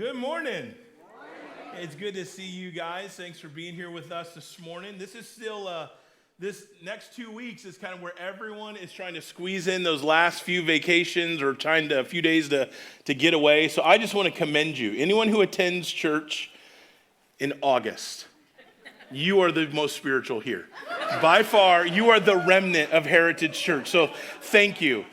Good morning. It's good to see you guys. Thanks for being here with us this morning. This is still, this next 2 weeks is kind of where everyone is trying to squeeze in those last few vacations or trying to a few days to get away. So I just want to commend you. Anyone who attends church in August, you are the most spiritual here. By far, you are the remnant of Heritage Church. So thank you.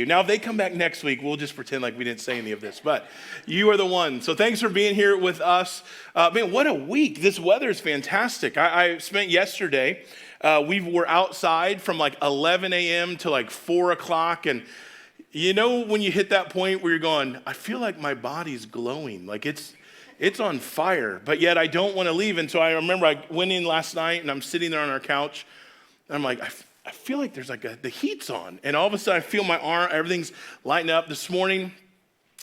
Now, if they come back next week, we'll just pretend like we didn't say any of this. But you are the one. So thanks for being here with us. Man, what a week. This weather is fantastic. I spent yesterday, we were outside from like 11 a.m. to like 4 o'clock. And you know when you hit that point where you're going, I feel like my body's glowing. Like it's on fire, but yet I don't want to leave. And so I remember I went in last night and I'm sitting there on our couch and I'm like, I feel like there's like the heat's on. And all of a sudden I feel my arm, everything's lighting up. This morning,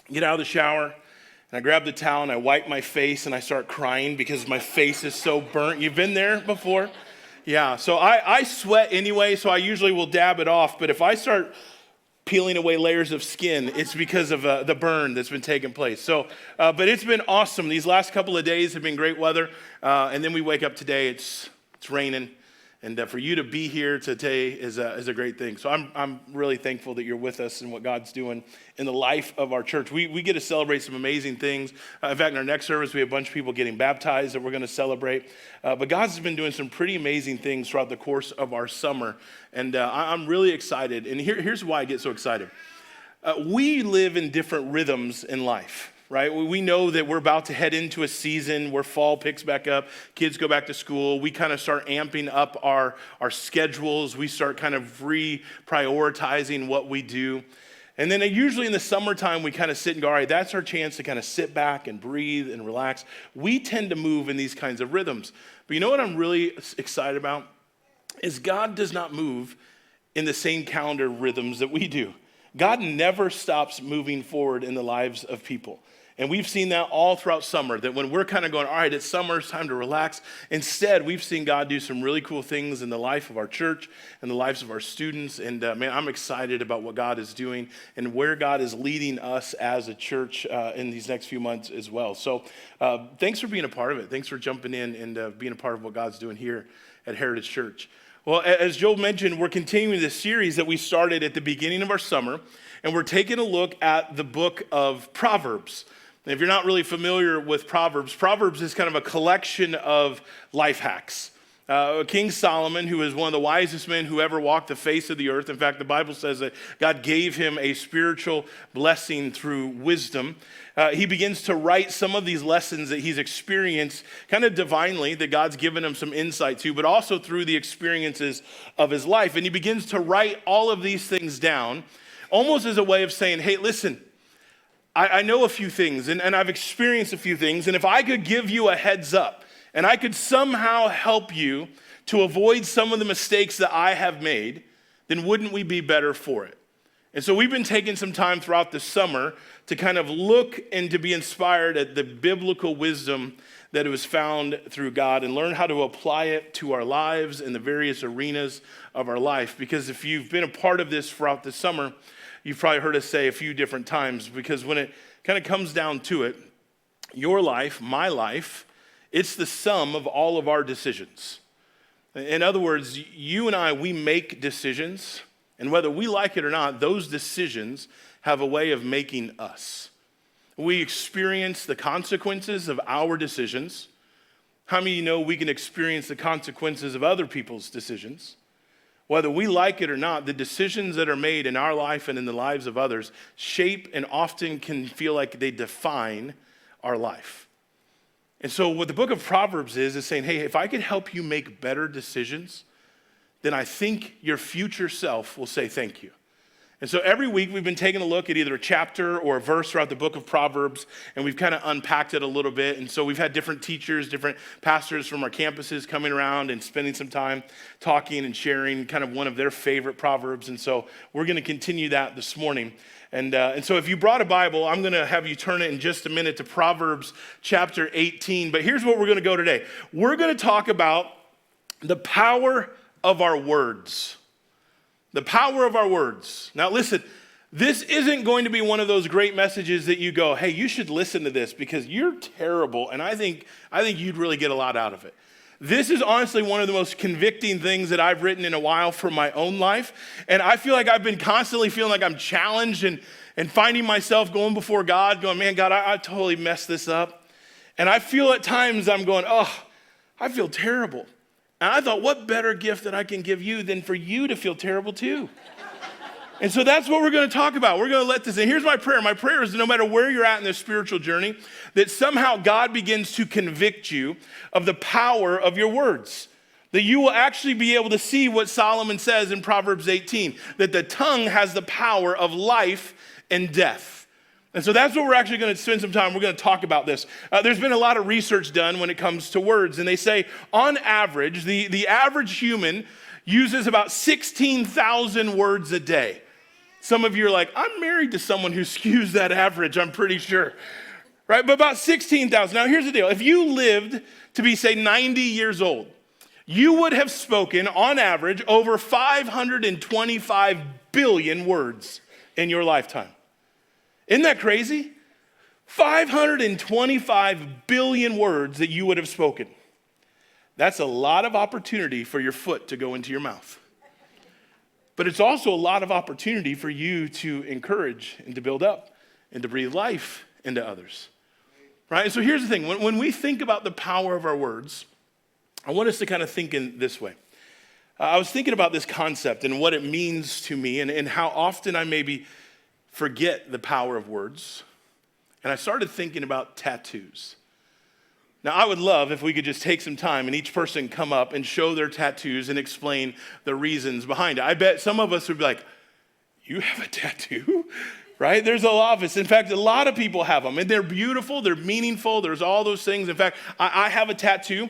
get out of the shower and I grab the towel and I wipe my face and I start crying because my face is so burnt. You've been there before? Yeah, so I sweat anyway, so I usually will dab it off. But if I start peeling away layers of skin, it's because of the burn that's been taking place. So, but it's been awesome. These last couple of days have been great weather. And then we wake up today, it's raining. And for you to be here today is a great thing. So I'm really thankful that you're with us and what God's doing in the life of our church. We get to celebrate some amazing things. In fact, in our next service, we have a bunch of people getting baptized that we're going to celebrate. But God's been doing some pretty amazing things throughout the course of our summer. And I'm really excited. And here's why I get so excited. We live in different rhythms in life. Right? We know that we're about to head into a season where fall picks back up, kids go back to school, we kind of start amping up our schedules, we start kind of reprioritizing what we do. And then usually in the summertime, we kind of sit and go, all right, that's our chance to kind of sit back and breathe and relax. We tend to move in these kinds of rhythms. But you know what I'm really excited about? Is God does not move in the same calendar rhythms that we do. God never stops moving forward in the lives of people. And we've seen that all throughout summer, that when we're kind of going, all right, it's summer, it's time to relax. Instead, we've seen God do some really cool things in the life of our church and the lives of our students. And man, I'm excited about what God is doing and where God is leading us as a church in these next few months as well. So thanks for being a part of it. Thanks for jumping in and being a part of what God's doing here at Heritage Church. Well, as Joel mentioned, we're continuing this series that we started at the beginning of our summer, and we're taking a look at the book of Proverbs. And if you're not really familiar with Proverbs is kind of a collection of life hacks. King Solomon, who is one of the wisest men who ever walked the face of the earth. In fact, the Bible says that God gave him a spiritual blessing through wisdom. He begins to write some of these lessons that he's experienced kind of divinely, that God's given him some insight to, but also through the experiences of his life. And he begins to write all of these things down, almost as a way of saying, hey, listen, I know a few things, and I've experienced a few things, and if I could give you a heads up, and I could somehow help you to avoid some of the mistakes that I have made, then wouldn't we be better for it? And so we've been taking some time throughout the summer to kind of look and to be inspired at the biblical wisdom that was found through God and learn how to apply it to our lives in the various arenas of our life. Because if you've been a part of this throughout the summer, you've probably heard us say a few different times, because when it kind of comes down to it, your life, my life, it's the sum of all of our decisions. In other words, you and I, we make decisions, and whether we like it or not, those decisions have a way of making us. We experience the consequences of our decisions. How many of you know we can experience the consequences of other people's decisions? Whether we like it or not, the decisions that are made in our life and in the lives of others shape and often can feel like they define our life. And so what the book of Proverbs is saying, hey, if I could help you make better decisions, then I think your future self will say thank you. And so every week we've been taking a look at either a chapter or a verse throughout the book of Proverbs, and we've kind of unpacked it a little bit. And so we've had different teachers, different pastors from our campuses coming around and spending some time talking and sharing kind of one of their favorite Proverbs. And so we're going to continue that this morning. And so if you brought a Bible, I'm going to have you turn it in just a minute to Proverbs chapter 18. But here's what we're going to go today. We're going to talk about the power of our words. The power of our words. Now listen, This isn't going to be one of those great messages that you go, hey, you should listen to this because you're terrible, and I think you'd really get a lot out of it. This is honestly one of the most convicting things that I've written in a while for my own life, and I feel like I've been constantly feeling like I'm challenged and finding myself going before God, going, man, God, I totally messed this up. And I feel at times I'm going, oh, I feel terrible. And I thought, what better gift that I can give you than for you to feel terrible too? And so that's what we're going to talk about. We're going to let this in. Here's my prayer. My prayer is that no matter where you're at in this spiritual journey, that somehow God begins to convict you of the power of your words. That you will actually be able to see what Solomon says in Proverbs 18, that the tongue has the power of life and death. And so that's what we're actually going to spend some time. We're going to talk about this. There's been a lot of research done when it comes to words. And they say on average, the average human uses about 16,000 words a day. Some of you are like, I'm married to someone who skews that average, I'm pretty sure. Right? But about 16,000. Now, here's the deal. If you lived to be, say, 90 years old, you would have spoken, on average, over 525 billion words in your lifetime. Isn't that crazy? 525 billion words that you would have spoken. That's a lot of opportunity for your foot to go into your mouth. But it's also a lot of opportunity for you to encourage and to build up and to breathe life into others. Right? And so here's the thing. When we think about the power of our words, I want us to kind of think in this way. I was thinking about this concept and what it means to me and how often I maybe forget the power of words. And I started thinking about tattoos. Now, I would love if we could just take some time and each person come up and show their tattoos and explain the reasons behind it. I bet some of us would be like, you have a tattoo? Right? There's a lot of us. In fact, a lot of people have them. And they're beautiful. They're meaningful. There's all those things. In fact, I have a tattoo.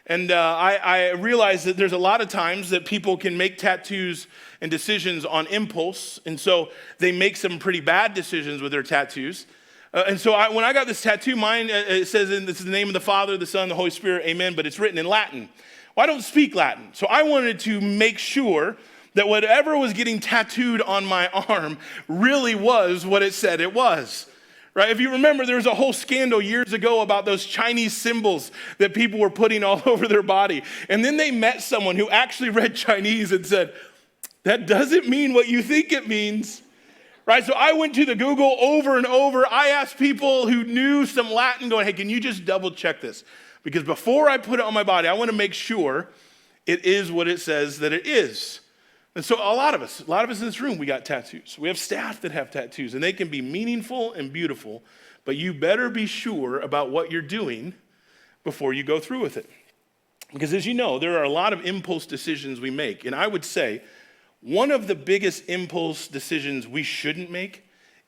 And I realize that there's a lot of times that people can make tattoos and decisions on impulse. And so they make some pretty bad decisions with their tattoos. And so when I got this tattoo, mine, it says, this is the name of the Father, the Son, the Holy Spirit, amen, but it's written in Latin. Well, I don't speak Latin. So I wanted to make sure that whatever was getting tattooed on my arm really was what it said it was. Right? If you remember, there was a whole scandal years ago about those Chinese symbols that people were putting all over their body. And then they met someone who actually read Chinese and said, that doesn't mean what you think it means. Right? So I went to the Google over and over. I asked people who knew some Latin going, hey, can you just double check this? Because before I put it on my body, I want to make sure it is what it says that it is. And so a lot of us in this room, we got tattoos. We have staff that have tattoos, and they can be meaningful and beautiful, but you better be sure about what you're doing before you go through with it. Because as you know, there are a lot of impulse decisions we make, and I would say one of the biggest impulse decisions we shouldn't make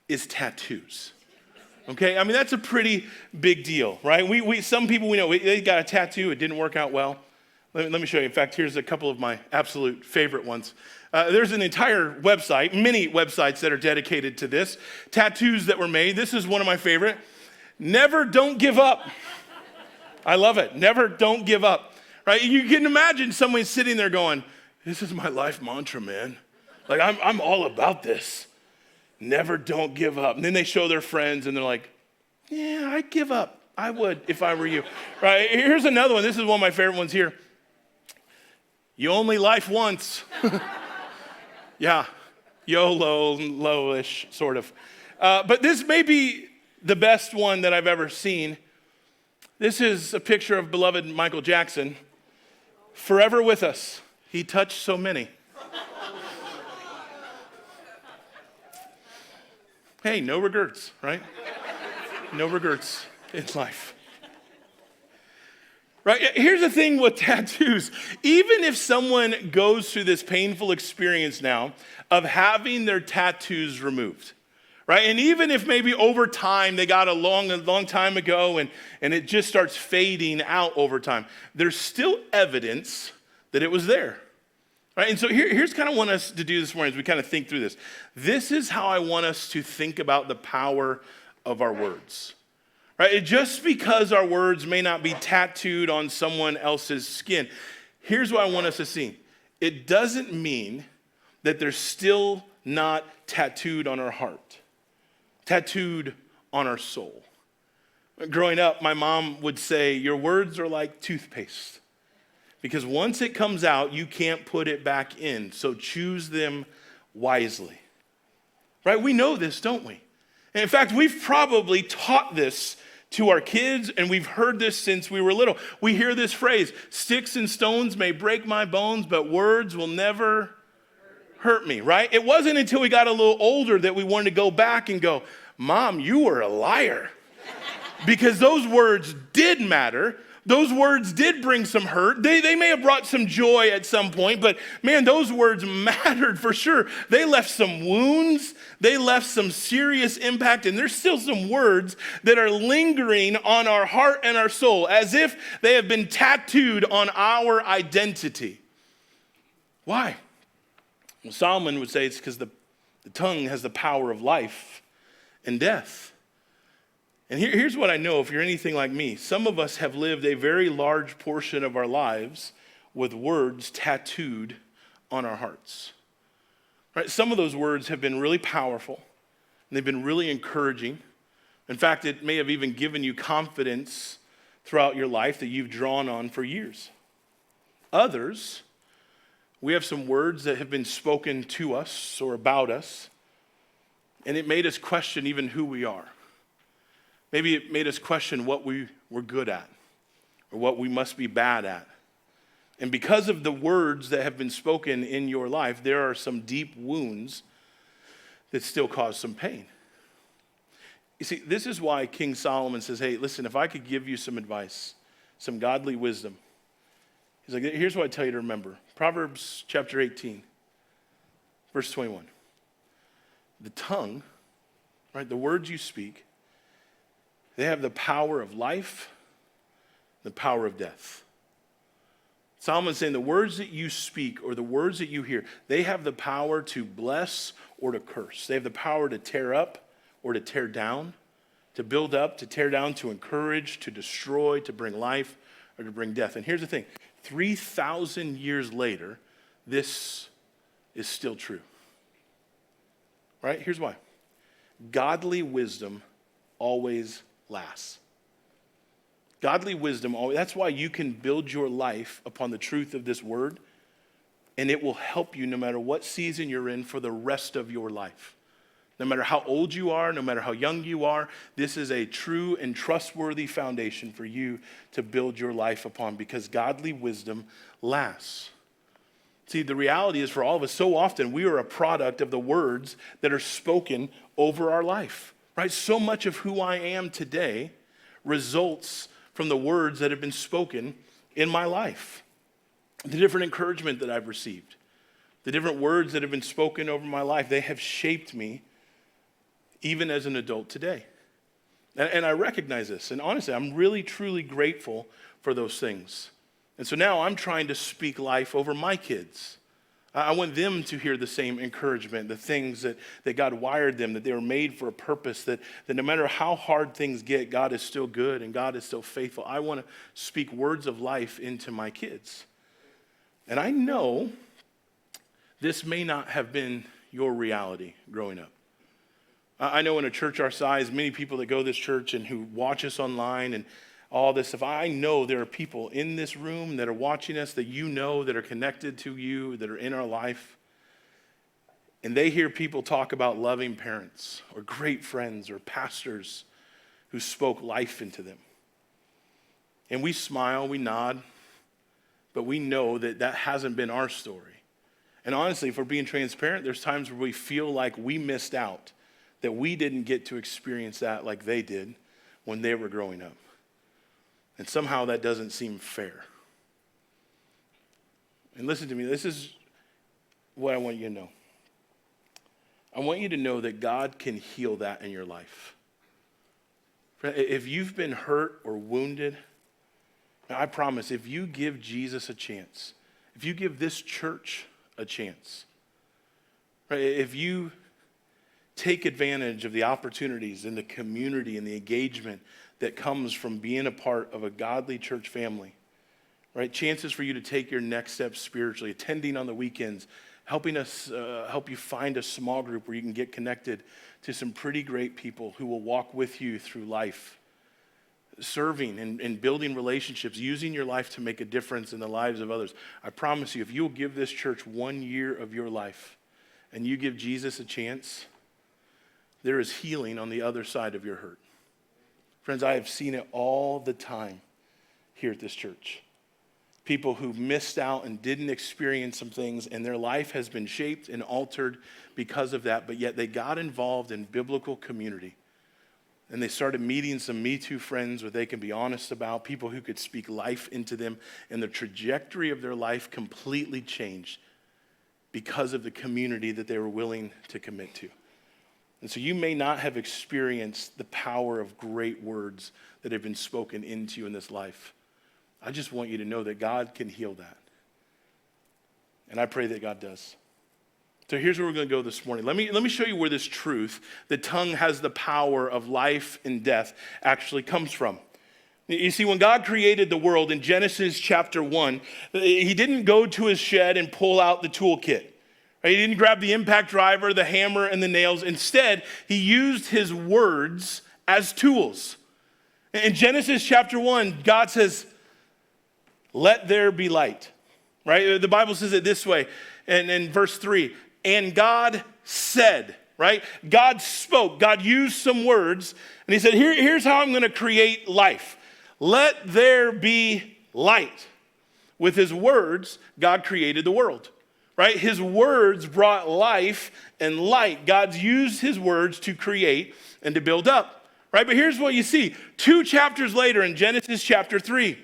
is tattoos. Okay? I mean, that's a pretty big deal, right? Some people we know, they got a tattoo, it didn't work out well. Let me show you. In fact, here's a couple of my absolute favorite ones. There's an entire website, many websites that are dedicated to this. Tattoos that were made. This is one of my favorite. Never, don't give up. I love it. Never, don't give up. Right? You can imagine someone sitting there going, this is my life mantra, man. Like, I'm all about this. Never, don't give up. And then they show their friends, and they're like, yeah, I'd give up. I would if I were you. Right? Here's another one. This is one of my favorite ones here. You only life once. Yeah, YOLO, low-ish, sort of. But this may be the best one that I've ever seen. This is a picture of beloved Michael Jackson. Forever with us. He touched so many. Hey, no regrets, right? No regrets in life. Right? Here's the thing with tattoos. Even if someone goes through this painful experience now of having their tattoos removed, right? And even if maybe over time they got a long time ago and it just starts fading out over time, there's still evidence that it was there. Right? And so here's kind of what I want us to do this morning as we kind of think through this. This is how I want us to think about the power of our words. Right? Just because our words may not be tattooed on someone else's skin, here's what I want us to see. It doesn't mean that there's still not tattooed on our heart, tattooed on our soul. Growing up, my mom would say, your words are like toothpaste, because once it comes out, you can't put it back in, so choose them wisely. Right? We know this, don't we? And in fact, we've probably taught this to our kids, and we've heard this since we were little. We hear this phrase, sticks and stones may break my bones, but words will never hurt me, right? It wasn't until we got a little older that we wanted to go back and go, Mom, you were a liar. Because those words did matter. Those words did bring some hurt. They may have brought some joy at some point, but man, those words mattered for sure. They left some wounds. They left some serious impact, and there's still some words that are lingering on our heart and our soul as if they have been tattooed on our identity. Why? Well, Solomon would say it's because the tongue has the power of life and death. And here's what I know, if you're anything like me, some of us have lived a very large portion of our lives with words tattooed on our hearts. Right? Some of those words have been really powerful, and they've been really encouraging. In fact, it may have even given you confidence throughout your life that you've drawn on for years. Others, we have some words that have been spoken to us or about us, and it made us question even who we are. Maybe it made us question what we were good at or what we must be bad at. And because of the words that have been spoken in your life, there are some deep wounds that still cause some pain. You see, this is why King Solomon says, hey, listen, if I could give you some advice, some godly wisdom, he's like, here's what I tell you to remember. Proverbs chapter 18, verse 21. The tongue, right, the words you speak, they have the power of life, the power of death. Solomon's saying the words that you speak or the words that you hear, they have the power to bless or to curse. They have the power to tear up or to tear down, to build up, to tear down, to encourage, to destroy, to bring life, or to bring death. And here's the thing, 3,000 years later, this is still true. Right? Here's why. Godly wisdom always lasts. Godly wisdom, that's why you can build your life upon the truth of this word, and it will help you no matter what season you're in for the rest of your life. No matter how old you are, no matter how young you are, this is a true and trustworthy foundation for you to build your life upon because godly wisdom lasts. See, the reality is for all of us, so often we are a product of the words that are spoken over our life. Right? So much of who I am today results from the words that have been spoken in my life. The different encouragement that I've received, the different words that have been spoken over my life, they have shaped me even as an adult today. And I recognize this. And honestly, I'm really, truly grateful for those things. And so now I'm trying to speak life over my kids. I want them to hear the same encouragement, the things that God wired them, that they were made for a purpose, that no matter how hard things get, God is still good and God is still faithful. I want to speak words of life into my kids. And I know this may not have been your reality growing up. I know in a church our size, many people that go to this church and who watch us online and all this stuff, I know there are people in this room that are watching us that you know that are connected to you, that are in our life. And they hear people talk about loving parents or great friends or pastors who spoke life into them. And we smile, we nod, but we know that that hasn't been our story. And honestly, if we're being transparent, there's times where we feel like we missed out, that we didn't get to experience that like they did when they were growing up. And somehow that doesn't seem fair. And listen to me, this is what I want you to know. I want you to know that God can heal that in your life. If you've been hurt or wounded, I promise, if you give Jesus a chance, if you give this church a chance, right, if you take advantage of the opportunities and the community and the engagement that comes from being a part of a godly church family, right? Chances for you to take your next step spiritually, attending on the weekends, helping us help you find a small group where you can get connected to some pretty great people who will walk with you through life, serving and building relationships, using your life to make a difference in the lives of others. I promise you, if you'll give this church 1 year of your life and you give Jesus a chance, there is healing on the other side of your hurt. Friends, I have seen it all the time here at this church. People who missed out and didn't experience some things, and their life has been shaped and altered because of that, but yet they got involved in biblical community. And they started meeting some Me Too friends where they can be honest about, people who could speak life into them, and the trajectory of their life completely changed because of the community that they were willing to commit to. And so you may not have experienced the power of great words that have been spoken into you in this life. I just want you to know that God can heal that. And I pray that God does. So here's where we're going to go this morning. Let me show you where this truth, the tongue has the power of life and death, actually comes from. You see, when God created the world in Genesis chapter 1, he didn't go to his shed and pull out the toolkit. He didn't grab the impact driver, the hammer, and the nails. Instead, he used his words as tools. In Genesis chapter 1, God says, "Let there be light." Right? The Bible says it this way, and in verse 3, and God said, right? God spoke. God used some words, and he said, here's how I'm going to create life. Let there be light. With his words, God created the world, right? His words brought life and light. God's used his words to create and to build up, right? But here's what you see. 2 chapters later in Genesis chapter 3,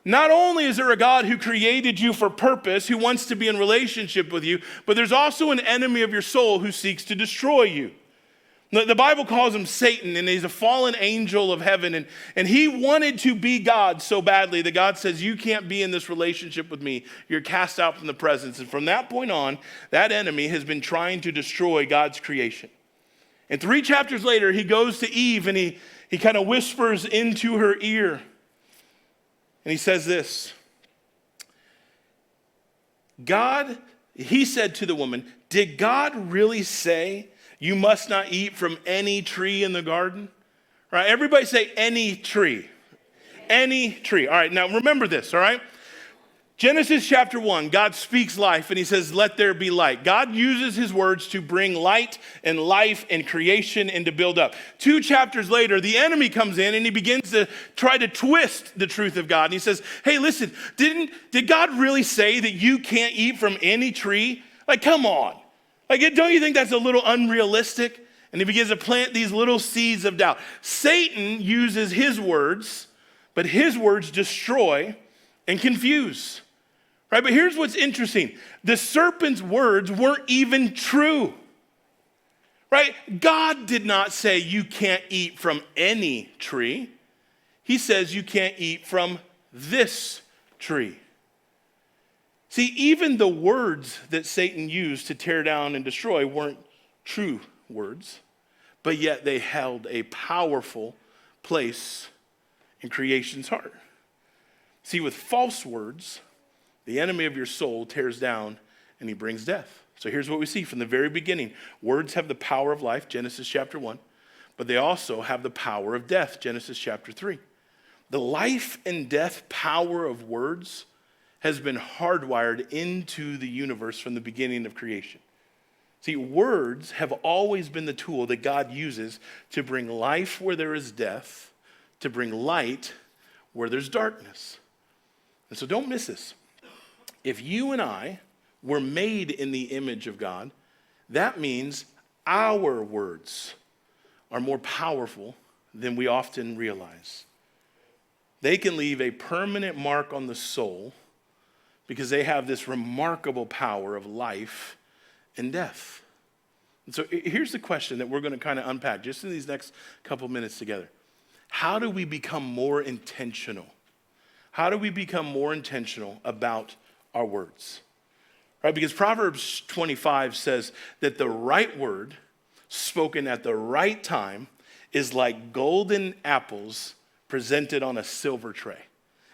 not only is there a God who created you for purpose, who wants to be in relationship with you, but there's also an enemy of your soul who seeks to destroy you. The Bible calls him Satan, and he's a fallen angel of heaven, and he wanted to be God so badly that God says, you can't be in this relationship with me. You're cast out from the presence. And from that point on, that enemy has been trying to destroy God's creation. And 3 chapters later, he goes to Eve, and he kind of whispers into her ear. And he says this, he said to the woman, did God really say you must not eat from any tree in the garden? Right? Everybody say any tree. Any tree. All right, now remember this, all right? Genesis chapter 1, God speaks life and he says, let there be light. God uses his words to bring light and life and creation and to build up. 2 chapters later, the enemy comes in and he begins to try to twist the truth of God. And he says, hey, listen, did God really say that you can't eat from any tree? Like, come on. Like, don't you think that's a little unrealistic? And he begins to plant these little seeds of doubt. Satan uses his words, but his words destroy and confuse. Right, but here's what's interesting. The serpent's words weren't even true. Right? God did not say you can't eat from any tree. He says you can't eat from this tree. See, even the words that Satan used to tear down and destroy weren't true words, but yet they held a powerful place in creation's heart. See, with false words, the enemy of your soul tears down and he brings death. So here's what we see from the very beginning. Words have the power of life, Genesis chapter 1, but they also have the power of death, Genesis chapter 3. The life and death power of words has been hardwired into the universe from the beginning of creation. See, words have always been the tool that God uses to bring life where there is death, to bring light where there's darkness. And so don't miss this. If you and I were made in the image of God, that means our words are more powerful than we often realize. They can leave a permanent mark on the soul because they have this remarkable power of life and death. And so here's the question that we're going to kind of unpack just in these next couple minutes together. How do we become more intentional? How do we become more intentional about our words? Right? Because Proverbs 25 says that the right word spoken at the right time is like golden apples presented on a silver tray.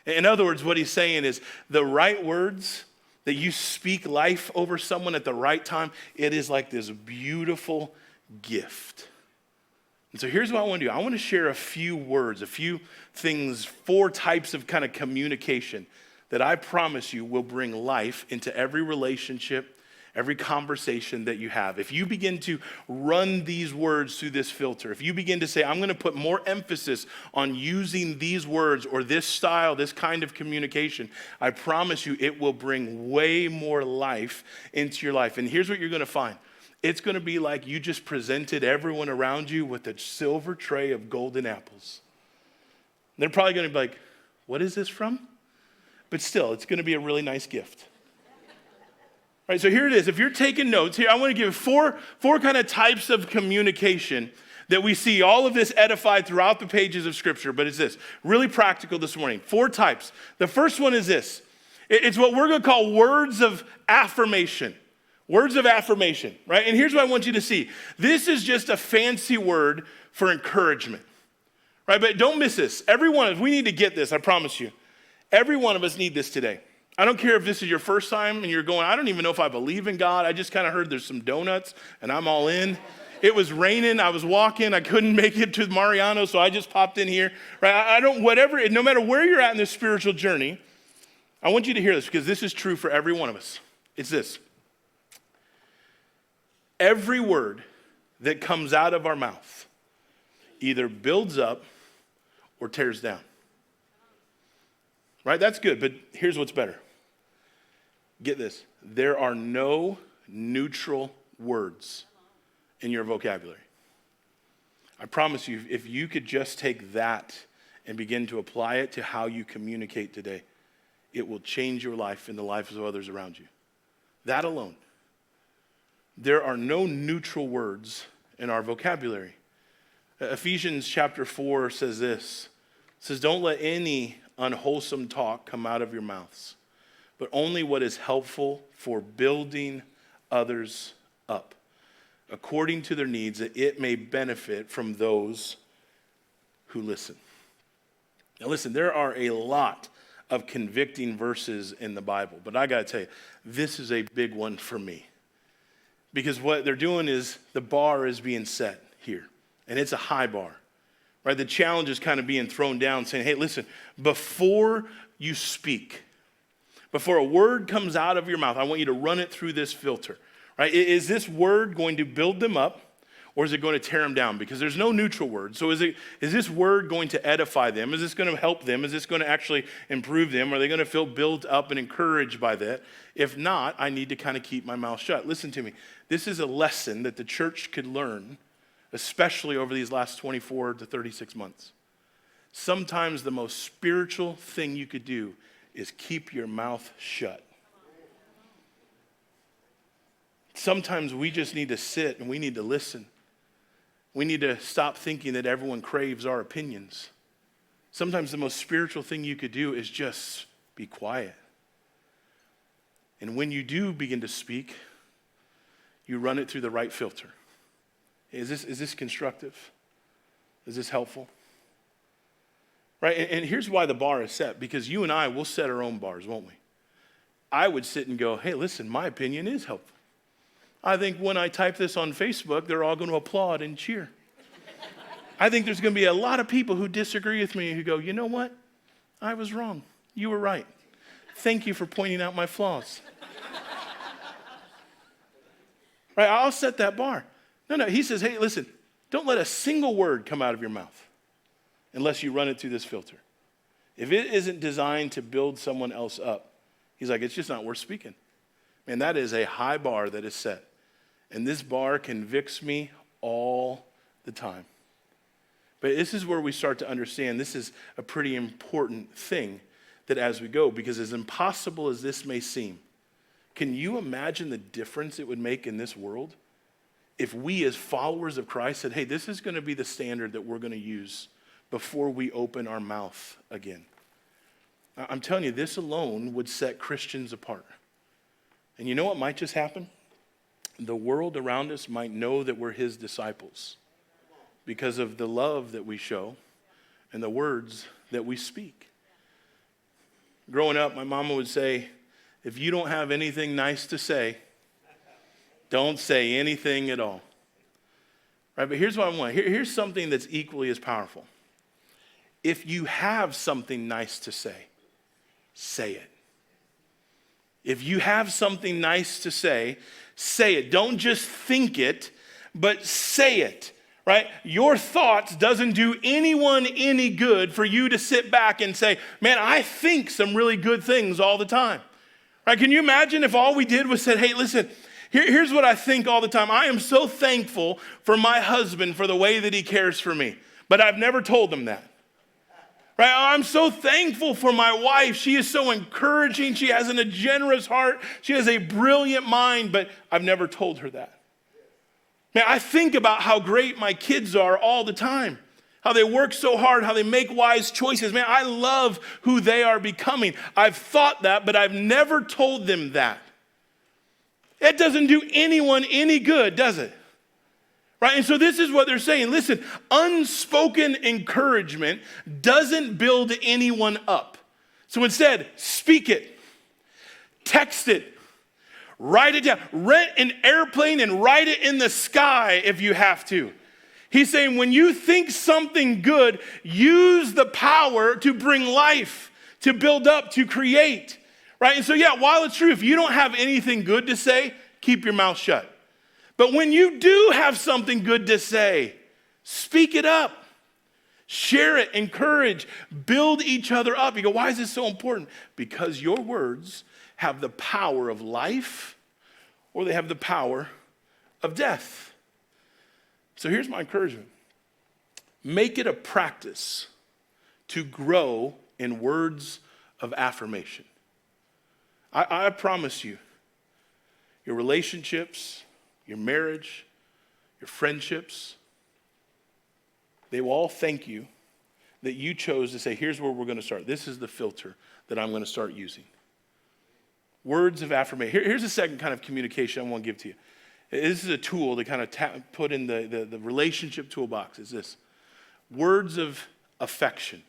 In other words, what he's saying is the right words, that you speak life over someone at the right time, it is like this beautiful gift. And so here's what I want to do. I want to share a few words, a few things, 4 types of kind of communication that I promise you will bring life into every relationship, every conversation that you have. If you begin to run these words through this filter, if you begin to say, I'm going to put more emphasis on using these words or this style, this kind of communication, I promise you it will bring way more life into your life. And here's what you're going to find. It's going to be like you just presented everyone around you with a silver tray of golden apples. They're probably going to be like, what is this from? But still, it's going to be a really nice gift. All right, so here it is. If you're taking notes, here I want to give four kind of types of communication that we see all of this edified throughout the pages of Scripture, but it's this, really practical this morning. 4 types. The first one is this. It's what we're going to call words of affirmation. Words of affirmation, right? And here's what I want you to see. This is just a fancy word for encouragement, right? But don't miss this. Every one of us, we need to get this, I promise you. Every one of us need this today. I don't care if this is your first time and you're going, I don't even know if I believe in God. I just kind of heard there's some donuts and I'm all in. It was raining. I was walking. I couldn't make it to Mariano, so I just popped in here, right? No matter where you're at in this spiritual journey, I want you to hear this because this is true for every one of us. It's this. Every word that comes out of our mouth either builds up or tears down. Right? That's good, but here's what's better. Get this. There are no neutral words in your vocabulary. I promise you, if you could just take that and begin to apply it to how you communicate today, it will change your life and the lives of others around you. That alone. There are no neutral words in our vocabulary. Ephesians chapter 4 says this. It says, don't let any unwholesome talk come out of your mouths, but only what is helpful for building others up, according to their needs, that it may benefit from those who listen. Now listen, there are a lot of convicting verses in the Bible, but I got to tell you, this is a big one for me. Because what they're doing is the bar is being set here, and it's a high bar. Right? The challenge is kind of being thrown down, saying, hey, listen, before you speak, before a word comes out of your mouth, I want you to run it through this filter. Right? Is this word going to build them up, or is it going to tear them down? Because there's no neutral word. So is this word going to edify them? Is this going to help them? Is this going to actually improve them? Are they going to feel built up and encouraged by that? If not, I need to kind of keep my mouth shut. Listen to me. This is a lesson that the church could learn, especially over these last 24 to 36 months. Sometimes the most spiritual thing you could do is keep your mouth shut. Sometimes we just need to sit and we need to listen. We need to stop thinking that everyone craves our opinions. Sometimes the most spiritual thing you could do is just be quiet. And when you do begin to speak, you run it through the right filter. Is this constructive? Is this helpful? Right? And here's why the bar is set. Because you and I will set our own bars, won't we? I would sit and go, hey, listen, my opinion is helpful. I think when I type this on Facebook, they're all going to applaud and cheer. I think there's going to be a lot of people who disagree with me who go, you know what? I was wrong. You were right. Thank you for pointing out my flaws. Right? I'll set that bar. No, he says, hey, listen, don't let a single word come out of your mouth unless you run it through this filter. If it isn't designed to build someone else up, he's like, it's just not worth speaking. Man, that is a high bar that is set. And this bar convicts me all the time. But this is where we start to understand this is a pretty important thing that as we go, because as impossible as this may seem, can you imagine the difference it would make in this world if we as followers of Christ said, hey, this is going to be the standard that we're going to use before we open our mouth again? I'm telling you, this alone would set Christians apart. And you know what might just happen? The world around us might know that we're his disciples because of the love that we show and the words that we speak. Growing up, my mama would say, if you don't have anything nice to say, don't say anything at all. Right? But here's what I want. Here's something that's equally as powerful. If you have something nice to say it. If you have something nice to say it. Don't just think it, but say it. Right? Your thoughts doesn't do anyone any good for you to sit back and say, man, I think some really good things all the time. Right? Can you imagine if all we did was said, hey, listen, here's what I think all the time. I am so thankful for my husband for the way that he cares for me, but I've never told him that. Right? I'm so thankful for my wife. She is so encouraging. She has a generous heart. She has a brilliant mind, but I've never told her that. Man, I think about how great my kids are all the time, how they work so hard, how they make wise choices. Man, I love who they are becoming. I've thought that, but I've never told them that. It doesn't do anyone any good, does it? Right? And so this is what they're saying. Listen, unspoken encouragement doesn't build anyone up. So instead, speak it, text it, write it down, rent an airplane and write it in the sky if you have to. He's saying when you think something good, use the power to bring life, to build up, to create. Right? And so yeah, while it's true, if you don't have anything good to say, keep your mouth shut. But when you do have something good to say, speak it up. Share it, encourage, build each other up. You go, why is this so important? Because your words have the power of life or they have the power of death. So here's my encouragement. Make it a practice to grow in words of affirmation. I promise you, your relationships, your marriage, your friendships, they will all thank you that you chose to say, here's where we're going to start. This is the filter that I'm going to start using. Words of affirmation. Here's a second kind of communication I want to give to you. This is a tool to kind of put in the relationship toolbox. Is this. Words of affection.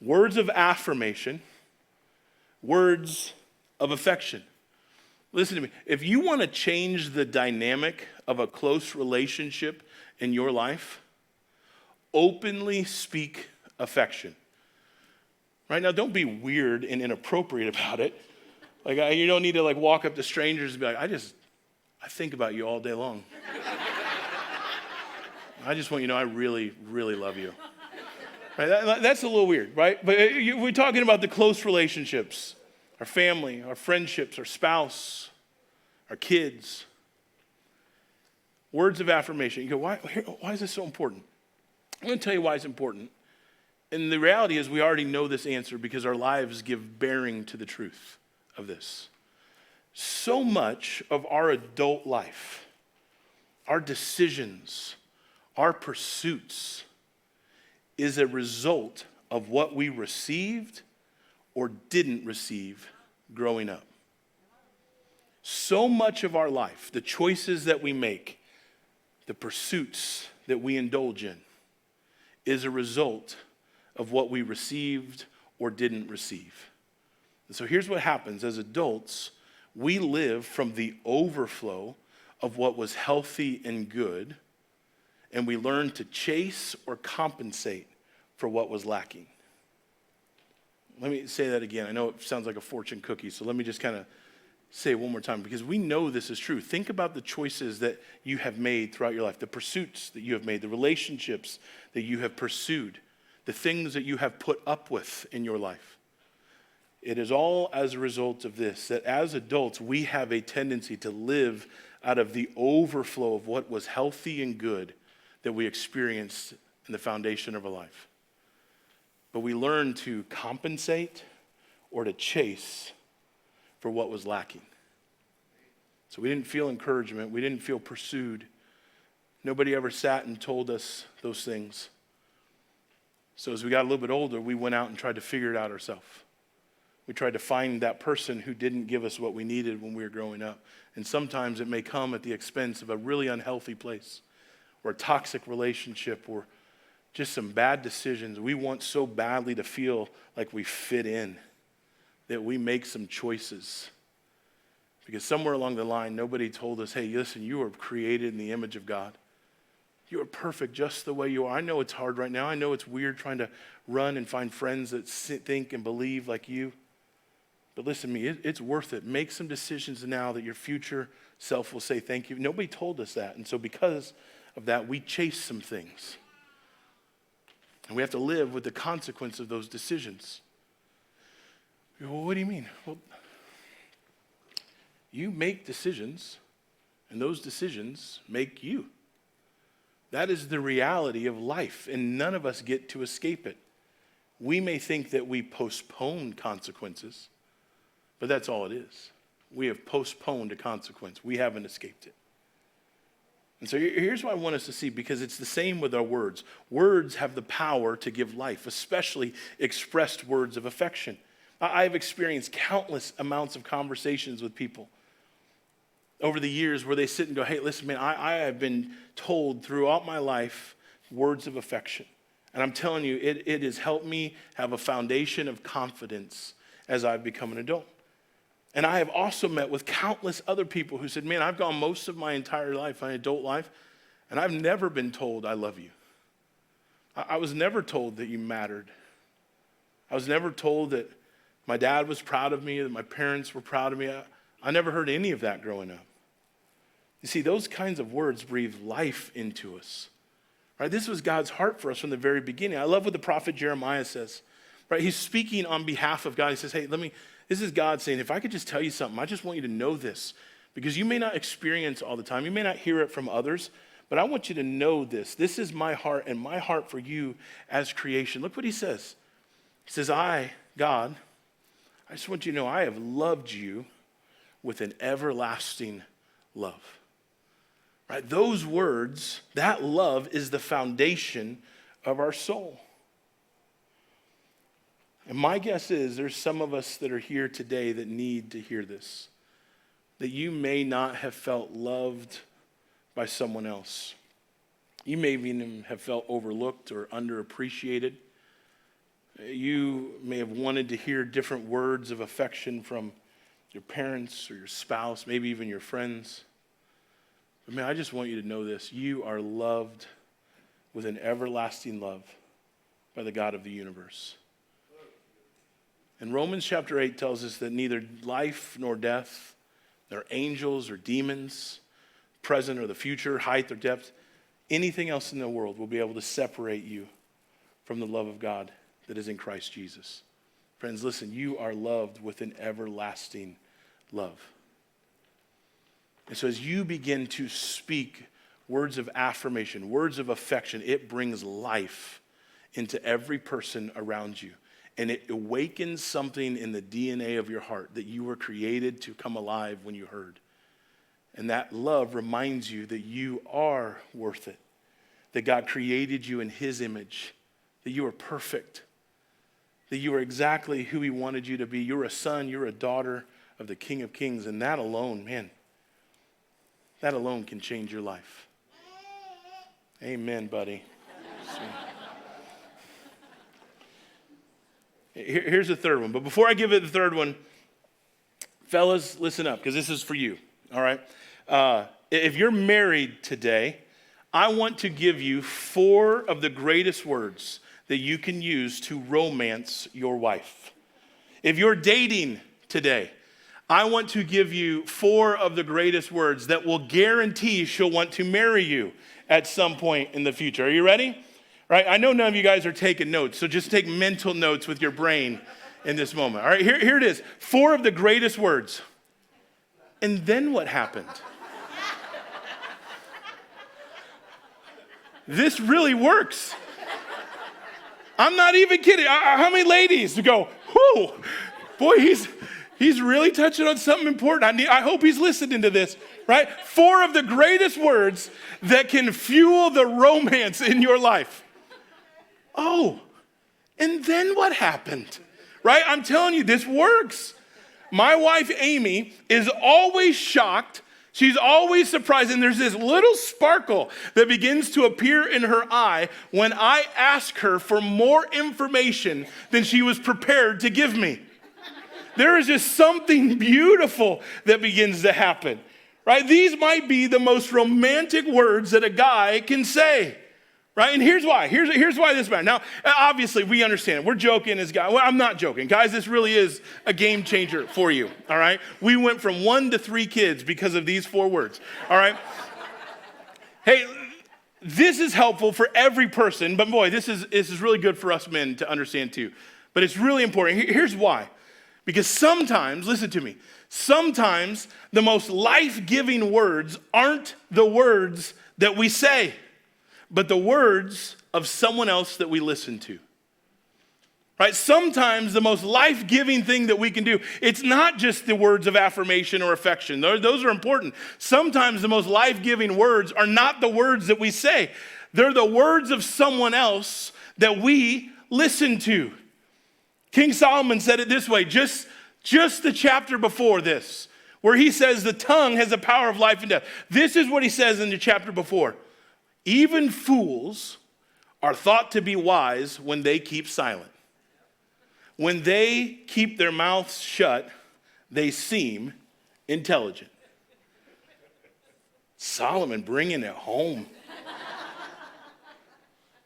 Words of affirmation. Words of affection. Listen to me. If you want to change the dynamic of a close relationship in your life, openly speak affection. Right now, don't be weird and inappropriate about it. Like you don't need to walk up to strangers and be like, I think about you all day long. I just want you to know I really, really love you. Right? That's a little weird, right? But we're talking about the close relationships. Our family, our friendships, our spouse, our kids. Words of affirmation. You go, why is this so important? I'm going to tell you why it's important. And the reality is we already know this answer because our lives give bearing to the truth of this. So much of our adult life, our decisions, our pursuits is a result of what we received or didn't receive growing up. So much of our life, the choices that we make, the pursuits that we indulge in, is a result of what we received or didn't receive. And so here's what happens. As adults, we live from the overflow of what was healthy and good, and we learn to chase or compensate for what was lacking. Let me say that again. I know it sounds like a fortune cookie, so let me just kind of say it one more time because we know this is true. Think about the choices that you have made throughout your life, the pursuits that you have made, the relationships that you have pursued, the things that you have put up with in your life. It is all as a result of this, that as adults, we have a tendency to live out of the overflow of what was healthy and good that we experienced in the foundation of our life. But we learn to compensate or to chase for what was lacking. So we didn't feel encouragement. We didn't feel pursued. Nobody ever sat and told us those things. So as we got a little bit older, we went out and tried to figure it out ourselves. We tried to find that person who didn't give us what we needed when we were growing up. And sometimes it may come at the expense of a really unhealthy place or a toxic relationship or just some bad decisions. We want so badly to feel like we fit in. that we make some choices. Because somewhere along the line, nobody told us, hey, listen, you were created in the image of God. You are perfect just the way you are. I know it's hard right now. I know it's weird trying to run and find friends that think and believe like you. But listen to me, it's worth it. Make some decisions now that your future self will say thank you. Nobody told us that. And so because of that, we chase some things. And we have to live with the consequence of those decisions. Well, what do you mean? Well, you make decisions, and those decisions make you. That is the reality of life, and none of us get to escape it. We may think that we postpone consequences, but that's all it is. We have postponed a consequence. We haven't escaped it. And so here's what I want us to see, because it's the same with our words. Words have the power to give life, especially expressed words of affection. I've experienced countless amounts of conversations with people over the years where they sit and go, hey, listen, man, I have been told throughout my life words of affection. And I'm telling you, it has helped me have a foundation of confidence as I've become an adult. And I have also met with countless other people who said, man, I've gone most of my entire life, my adult life, and I've never been told I love you. I was never told that you mattered. I was never told that my dad was proud of me, that my parents were proud of me. I never heard any of that growing up. You see, those kinds of words breathe life into us. Right? This was God's heart for us from the very beginning. I love what the prophet Jeremiah says. Right? He's speaking on behalf of God. He says, hey, this is God saying, if I could just tell you something, I just want you to know this. Because you may not experience all the time. You may not hear it from others. But I want you to know this. This is my heart and my heart for you as creation. Look what he says. He says, I, God, I just want you to know I have loved you with an everlasting love. Right? Those words, that love is the foundation of our soul. And my guess is there's some of us that are here today that need to hear this. That you may not have felt loved by someone else. You may even have felt overlooked or underappreciated. You may have wanted to hear different words of affection from your parents or your spouse, maybe even your friends. But man, I just want you to know this. You are loved with an everlasting love by the God of the universe. And Romans chapter 8 tells us that neither life nor death, nor angels or demons, present or the future, height or depth, anything else in the world will be able to separate you from the love of God that is in Christ Jesus. Friends, listen, you are loved with an everlasting love. And so as you begin to speak words of affirmation, words of affection, it brings life into every person around you. And it awakens something in the DNA of your heart that you were created to come alive when you heard. And that love reminds you that you are worth it, that God created you in his image, that you are perfect, that you are exactly who he wanted you to be. You're a son, you're a daughter of the King of Kings, and that alone, man, that alone can change your life. Amen, buddy. Here's the third one. But before I give it the third one, fellas, listen up, because this is for you, all right? If you're married today, I want to give you 4 of the greatest words that you can use to romance your wife. If you're dating today, I want to give you 4 of the greatest words that will guarantee she'll want to marry you at some point in the future. Are you ready? Right? I know none of you guys are taking notes, so just take mental notes with your brain in this moment. All right, here it is. 4 of the greatest words. And then what happened? This really works. I'm not even kidding. How many ladies go, whoo, boy, he's really touching on something important. I hope he's listening to this, right? 4 of the greatest words that can fuel the romance in your life. Oh, and then what happened, right? I'm telling you, this works. My wife, Amy, is always shocked. She's always surprised, and there's this little sparkle that begins to appear in her eye when I ask her for more information than she was prepared to give me. There is just something beautiful that begins to happen, right? These might be the most romantic words that a guy can say, right? And here's why. Here's why this matters. Now, obviously, we understand it. We're joking as guys. Well, I'm not joking. Guys, this really is a game changer for you, all right? We went from 1 to 3 kids because of these 4 words, all right? Hey, this is helpful for every person, but boy, this is really good for us men to understand too. But it's really important. Here's why. Because sometimes, listen to me, sometimes the most life-giving words aren't the words that we say, but the words of someone else that we listen to. Right? Sometimes the most life-giving thing that we can do, it's not just the words of affirmation or affection. Those are important. Sometimes the most life-giving words are not the words that we say. They're the words of someone else that we listen to. King Solomon said it this way, just the chapter before this, where he says the tongue has the power of life and death. This is what he says in the chapter before. Even fools are thought to be wise when they keep silent. When they keep their mouths shut, they seem intelligent. Solomon bringing it home.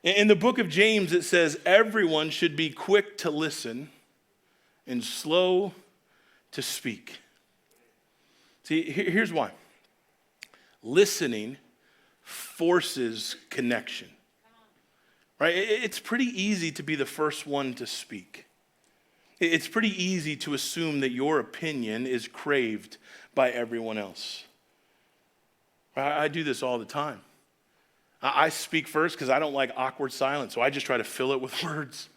In the book of James, it says, everyone should be quick to listen and slow to speak. See, here's why. Listening forces connection. Right? It's pretty easy to be the first one to speak. It's pretty easy to assume that your opinion is craved by everyone else. I do this all the time. I speak first because I don't like awkward silence, so I just try to fill it with words.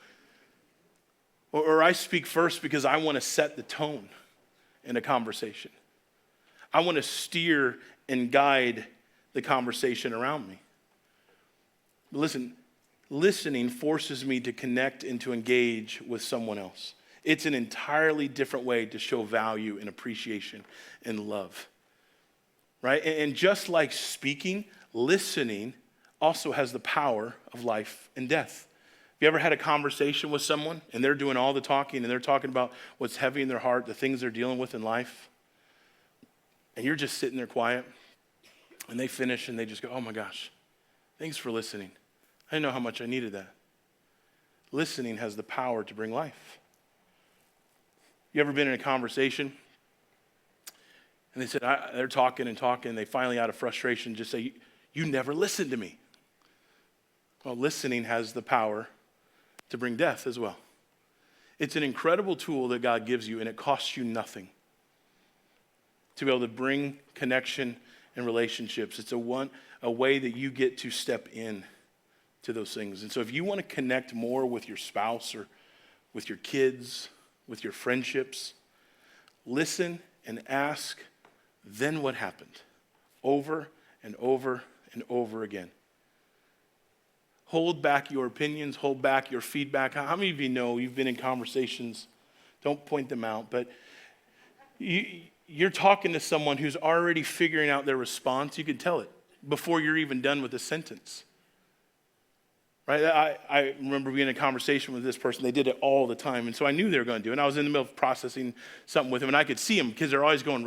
Or I speak first because I want to set the tone in a conversation. I want to steer and guide the conversation around me. But listen, listening forces me to connect and to engage with someone else. It's an entirely different way to show value and appreciation and love, right? And just like speaking, listening also has the power of life and death. Have you ever had a conversation with someone and they're doing all the talking and they're talking about what's heavy in their heart, the things they're dealing with in life, and you're just sitting there quiet, and they finish and they just go, oh my gosh, thanks for listening. I didn't know how much I needed that. Listening has the power to bring life. You ever been in a conversation and they said, they're talking and talking, and they finally, out of frustration, just say, you never listened to me. Well, listening has the power to bring death as well. It's an incredible tool that God gives you, and it costs you nothing to be able to bring connection and relationships. It's a way that you get to step in to those things. And so if you want to connect more with your spouse or with your kids, with your friendships, listen and ask, then what happened? Over and over and over again. Hold back your opinions, hold back your feedback. How many of you know you've been in conversations, don't point them out, but you're talking to someone who's already figuring out their response. You can tell it before you're even done with a sentence. Right? I remember being in a conversation with this person. They did it all the time, and so I knew they were going to do it. And I was in the middle of processing something with them, and I could see them because they're always going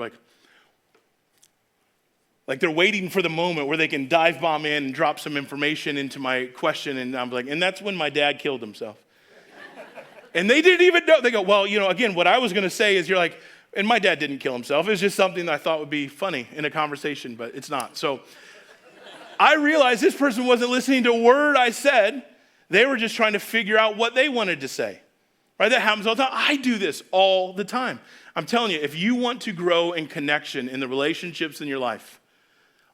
like they're waiting for the moment where they can dive bomb in and drop some information into my question. And I'm like, and that's when my dad killed himself. And they didn't even know. They go, well, again, what I was going to say is you're like, and my dad didn't kill himself. It was just something that I thought would be funny in a conversation, but it's not. So I realized this person wasn't listening to a word I said. They were just trying to figure out what they wanted to say. Right? That happens all the time. I do this all the time. I'm telling you, if you want to grow in connection in the relationships in your life,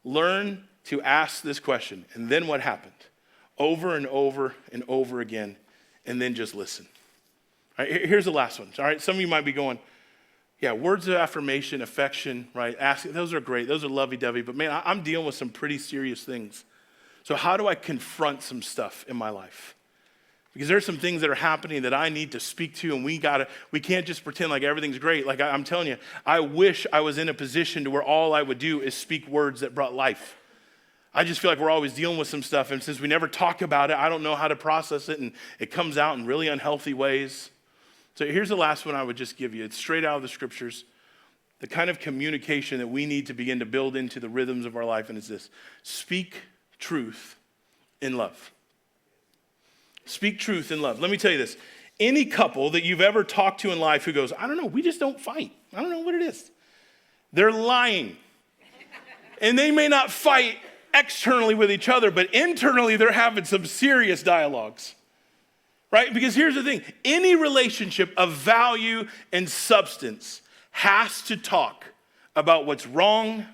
learn to ask this question, and then what happened? Over and over and over again, and then just listen. All right, here's the last one. All right, some of you might be going, yeah, words of affirmation, affection, right? Those are great. Those are lovey-dovey. But man, I'm dealing with some pretty serious things. So how do I confront some stuff in my life? Because there's some things that are happening that I need to speak to, and we can't just pretend like everything's great. Like I'm telling you, I wish I was in a position to where all I would do is speak words that brought life. I just feel like we're always dealing with some stuff, and since we never talk about it, I don't know how to process it, and it comes out in really unhealthy ways. So here's the last one I would just give you. It's straight out of the scriptures. The kind of communication that we need to begin to build into the rhythms of our life, and it's this: speak truth in love. Speak truth in love. Let me tell you this. Any couple that you've ever talked to in life who goes, I don't know, we just don't fight. I don't know what it is. They're lying. And they may not fight externally with each other, but internally they're having some serious dialogues. Right? Because here's the thing. Any relationship of value and substance has to talk about what's wrong,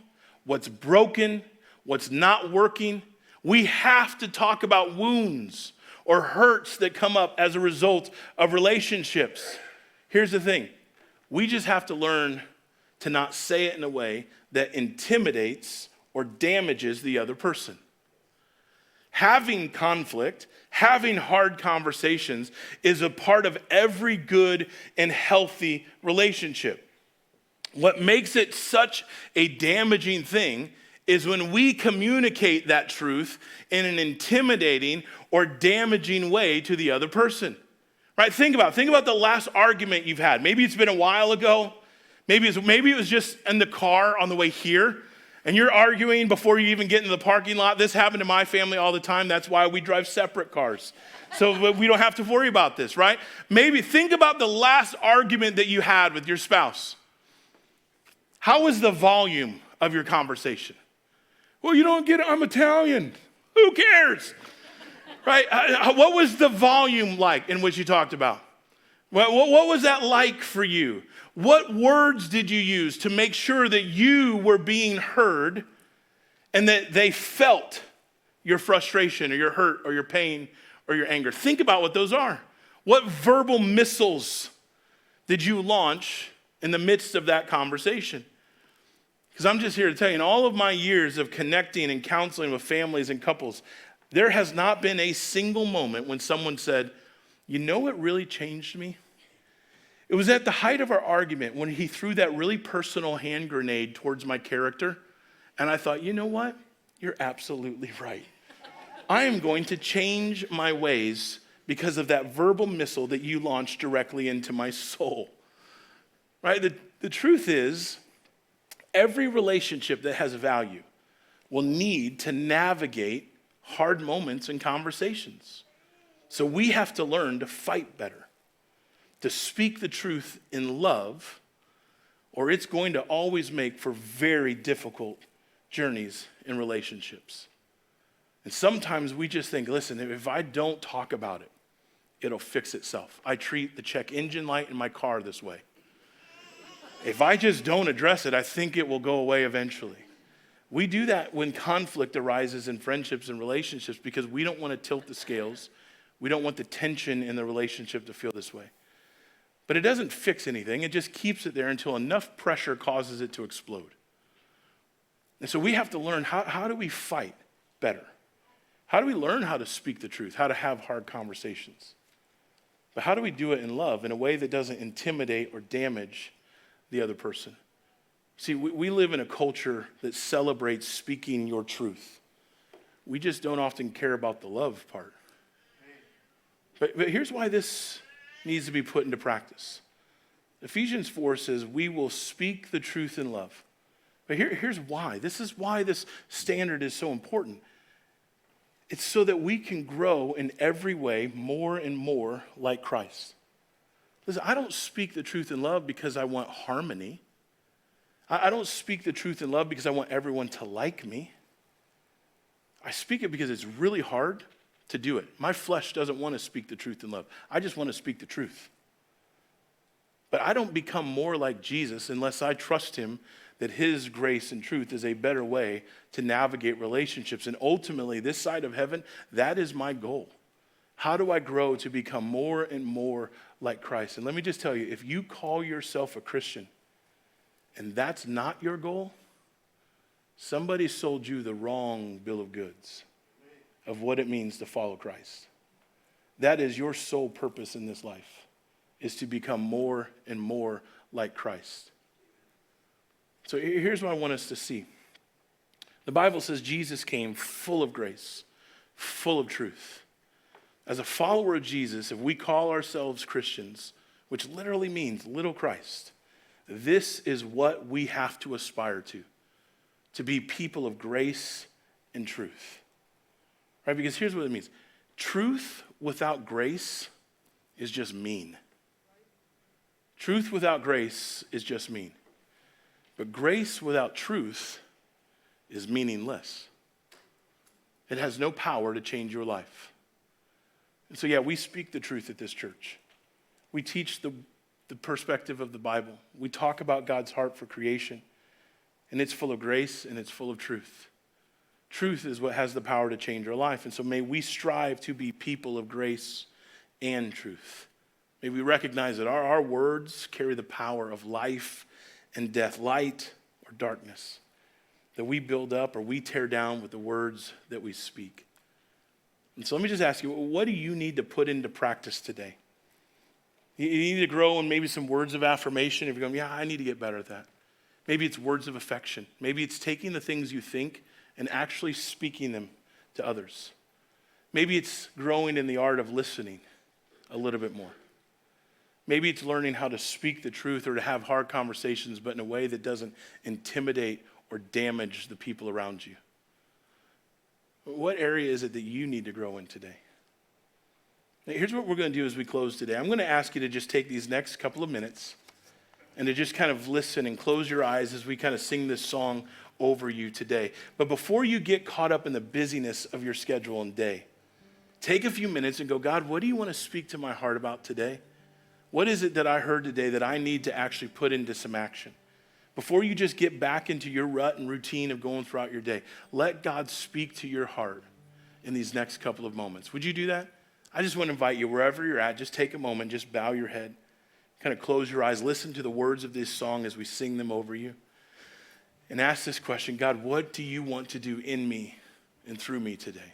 what's broken, what's not working. We have to talk about wounds or hurts that come up as a result of relationships. Here's the thing. We just have to learn to not say it in a way that intimidates or damages the other person. Having conflict, having hard conversations is a part of every good and healthy relationship. What makes it such a damaging thing is when we communicate that truth in an intimidating or damaging way to the other person. Right? Think about the last argument you've had. Maybe it's been a while ago. Maybe it was just in the car on the way here, and you're arguing before you even get into the parking lot. This happened to my family all the time. That's why we drive separate cars. So we don't have to worry about this, right? Maybe think about the last argument that you had with your spouse. How was the volume of your conversation? Well, you don't get it. I'm Italian. Who cares? Right? What was the volume like in which you talked about? What was that like for you? What words did you use to make sure that you were being heard and that they felt your frustration or your hurt or your pain or your anger? Think about what those are. What verbal missiles did you launch in the midst of that conversation? Because I'm just here to tell you, in all of my years of connecting and counseling with families and couples, there has not been a single moment when someone said, you know what really changed me? It was at the height of our argument when he threw that really personal hand grenade towards my character. And I thought, you know what? You're absolutely right. I am going to change my ways because of that verbal missile that you launched directly into my soul. Right? The truth is, every relationship that has value will need to navigate hard moments and conversations. So we have to learn to fight better, to speak the truth in love, or it's going to always make for very difficult journeys in relationships. And sometimes we just think, listen, if I don't talk about it, it'll fix itself. I treat the check engine light in my car this way. If I just don't address it, I think it will go away eventually. We do that when conflict arises in friendships and relationships because we don't want to tilt the scales. We don't want the tension in the relationship to feel this way. But it doesn't fix anything. It just keeps it there until enough pressure causes it to explode. And so we have to learn, how do we fight better? How do we learn how to speak the truth, how to have hard conversations? But how do we do it in love in a way that doesn't intimidate or damage the other person? See, we live in a culture that celebrates speaking your truth. We just don't often care about the love part. But here's why this needs to be put into practice. Ephesians 4 says, we will speak the truth in love. But here's why. This is why this standard is so important. It's so that we can grow in every way more and more like Christ. Listen, I don't speak the truth in love because I want harmony. I don't speak the truth in love because I want everyone to like me. I speak it because it's really hard to do it. My flesh doesn't want to speak the truth in love. I just want to speak the truth. But I don't become more like Jesus unless I trust him that his grace and truth is a better way to navigate relationships. And ultimately, this side of heaven, that is my goal. How do I grow to become more and more like Christ? And let me just tell you, if you call yourself a Christian and that's not your goal, somebody sold you the wrong bill of goods of what it means to follow Christ. That is your sole purpose in this life, is to become more and more like Christ. So here's what I want us to see. The Bible says Jesus came full of grace, full of truth. As a follower of Jesus, if we call ourselves Christians, which literally means little Christ. This is what we have to aspire to be people of grace and truth. Right? Because here's what it means. Truth without grace is just mean. Truth without grace is just mean. But grace without truth is meaningless. It has no power to change your life. And so, yeah, we speak the truth at this church. We teach the perspective of the Bible. We talk about God's heart for creation. And it's full of grace and it's full of truth. Truth is what has the power to change our life. And so may we strive to be people of grace and truth. May we recognize that our words carry the power of life and death, light or darkness, that we build up or we tear down with the words that we speak. And so let me just ask you, what do you need to put into practice today? You need to grow in maybe some words of affirmation. If you're going, yeah, I need to get better at that. Maybe it's words of affection. Maybe it's taking the things you think and actually speaking them to others. Maybe it's growing in the art of listening a little bit more. Maybe it's learning how to speak the truth or to have hard conversations, but in a way that doesn't intimidate or damage the people around you. What area is it that you need to grow in today? Now, here's what we're going to do as we close today. I'm going to ask you to just take these next couple of minutes and to just kind of listen and close your eyes as we kind of sing this song over you today. But before you get caught up in the busyness of your schedule and day, take a few minutes and go, God, what do you want to speak to my heart about today? What is it that I heard today that I need to actually put into some action? Before you just get back into your rut and routine of going throughout your day, let God speak to your heart in these next couple of moments. Would you do that? I just want to invite you, wherever you're at, just take a moment, just bow your head, kind of close your eyes, listen to the words of this song as we sing them over you, and ask this question, God, what do you want to do in me and through me today?